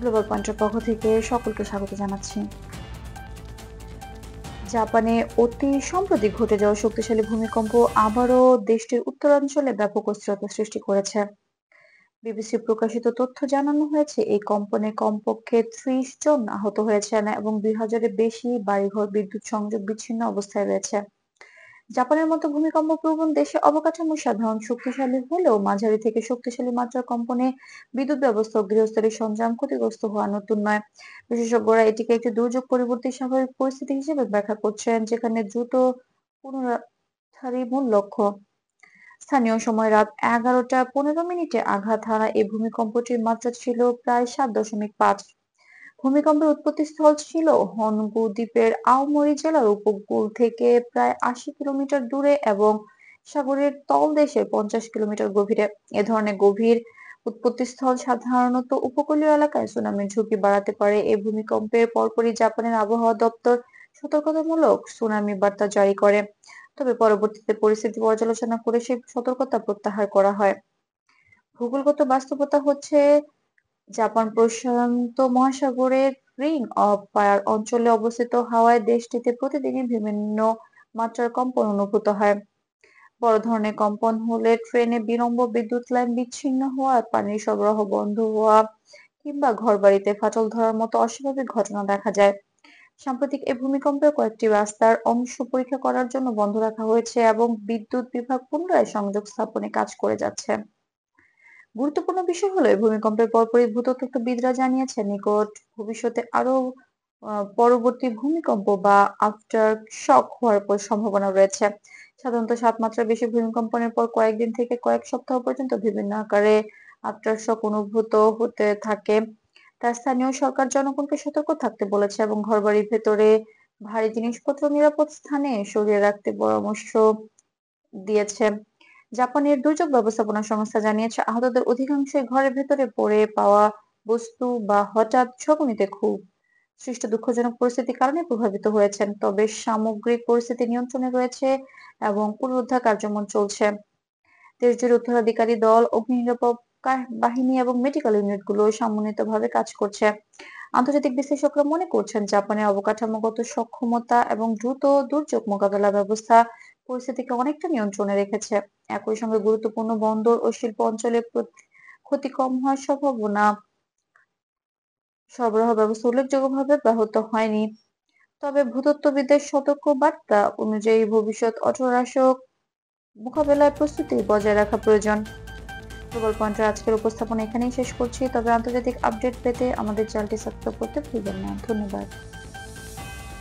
Global পয়েন্টের পক্ষ থেকে সকলকে স্বাগত জানাচ্ছি। জাপানে অতি সম্প্রতি ঘটে যাওয়া শক্তিশালী ভূমিকম্প আবারও দেশটির উত্তরাঞ্চলে ব্যাপক অস্থিরতা সৃষ্টি করেছে। বিবিসি প্রকাশিত তথ্য জানানো হয়েছে, এই কম্পনে কমপক্ষে ৩০ জন আহত হয়েছেন এবং ২,০০০-এর বেশি বাড়িঘর বিদ্যুৎ সংযোগ বিচ্ছিন্ন অবস্থায় রয়েছে। জাপানের মতো ভূমিকম্প প্রবণ দেশে অবকাঠামো সাধারণ শক্তিশালী হলেও মাঝারি থেকে শক্তিশালী মাত্রার কম্পনে বিদ্যুৎ ব্যবস্থা ও গৃহস্থালী সরঞ্জাম ক্ষতিগ্রস্ত হওয়া নতুন নয়। বিশেষজ্ঞরা এটিকে একটি দুর্যোগ পরবর্তী স্বাভাবিক পরিস্থিতি হিসেবে ব্যাখ্যা করছেন, যেখানে দ্রুত পুনরুদ্ধারই মূল লক্ষ্য। স্থানীয় সময় রাত ১১টা ১৫ মিনিটে আঘাত হানা এই ভূমিকম্পটির মাত্রা ছিল প্রায় ৭.৫। ভূমিকম্পের উৎপত্তিস্থল ছিল হনগু দ্বীপের আওমরি জেলার উপকূল থেকে প্রায় ৮০ কিলোমিটার দূরে এবং সাগরের তলদেশে ৫০ কিলোমিটার গভীরে। এ ধরনের গভীর উৎপত্তিস্থল সাধারণত উপকূলীয় এলাকায় সুনামির ঝুঁকি বাড়াতে পারে। এই ভূমিকম্পের পরপরই জাপানের আবহাওয়া দপ্তর সতর্কতামূলক সুনামি বার্তা জারি করে, তবে পরবর্তীতে পরিস্থিতি পর্যালোচনা করে সেই সতর্কতা প্রত্যাহার করা হয়। ভূগোলগত বাস্তবতা হচ্ছে, জাপান প্রশান্ত মহাসাগরের রিং অফ ফায়ার অঞ্চলে অবস্থিত হওয়ায় দেশটিতে প্রতিদিনই বিভিন্ন মাত্রার কম্পন অনুভূত হয়। বড় ধরনের কম্পন হলে ট্রেনে বিলম্ব, বিদ্যুৎ লাইন বিচ্ছিন্ন হওয়া, পানির সরবরাহ বন্ধ হওয়া কিংবা ঘরবাড়িতে ফাটল ধরার মতো অস্বাভাবিক ঘটনা দেখা যায়। সাম্প্রতিক এই ভূমিকম্পে কয়েকটি রাস্তার অংশ পরীক্ষা করার জন্য বন্ধ রাখা হয়েছে এবং বিদ্যুৎ বিভাগ পুনরায় সংযোগ স্থাপনে কাজ করে যাচ্ছে। গুরুত্বপূর্ণ বিষয় হলো, এই ভূমিকম্পের পরপরই ভূতত্ত্ববিদরা জানিয়েছেন নিকট ভবিষ্যতে আরো পরবর্তী ভূমিকম্প বা আফটার শক হওয়ার সম্ভাবনা রয়েছে। সাধারণত ৭ মাত্রার বেশি ভূমিকম্পনের পর কয়েকদিন থেকে কয়েক সপ্তাহ পর্যন্ত বিভিন্ন আকারে আফটার শক অনুভূত হতে থাকে। তাই স্থানীয় সরকার জনগণকে সতর্ক থাকতে বলেছে এবং ঘরবাড়ির ভেতরে ভারী জিনিসপত্র নিরাপদ স্থানে সরিয়ে রাখতে পরামর্শ দিয়েছে। জাপানের দুর্যোগ ব্যবস্থাপনা সংস্থা জানিয়েছে, আহতদের অধিকাংশই ঘরের ভেতরে পড়ে পাওয়া বস্তু বা হঠাৎ ঝকনিতে খুব সৃষ্ট দুঃখজনক পরিস্থিতির কারণে প্রভাবিত হয়েছেন। তবে সামগ্রিক পরিস্থিতি নিয়ন্ত্রণে রয়েছে এবং পুনরুদ্ধার কার্যক্রম চলছে। দেশজুড়ে উত্তরাধিকারী দল, অগ্নি নিরাপত্তা বাহিনী এবং মেডিকেল ইউনিটগুলো সমন্বিতভাবে কাজ করছে। আন্তর্জাতিক বিশ্লেষকরা মনে করছেন, জাপানের অবকাঠামোগত সক্ষমতা এবং দ্রুত দুর্যোগ মোকাবেলা ব্যবস্থা পরিস্থিতিকে অনেকটা নিয়ন্ত্রণে রেখেছে। একই সঙ্গে গুরুত্বপূর্ণ বন্দর ও শিল্প অঞ্চলে ক্ষতি কম হওয়ার সম্ভাবনা সরবরাহ ব্যবস্থা উল্লেখযোগ্যভাবে ব্যাহত হয়নি। তবে ভূতত্ত্ববিদদের সতর্ক বার্তা অনুযায়ী ভবিষ্যৎ অট্টহাসক মোকাবেলায় প্রস্তুতি বজায় রাখা প্রয়োজন। গ্লোবাল পয়েন্টের আজকের উপস্থাপনা এখানেই শেষ করছি। তবে আন্তর্জাতিক আপডেট পেতে আমাদের চ্যানেলটি সাবস্ক্রাইব করতে ভুলবেন না। ধন্যবাদ।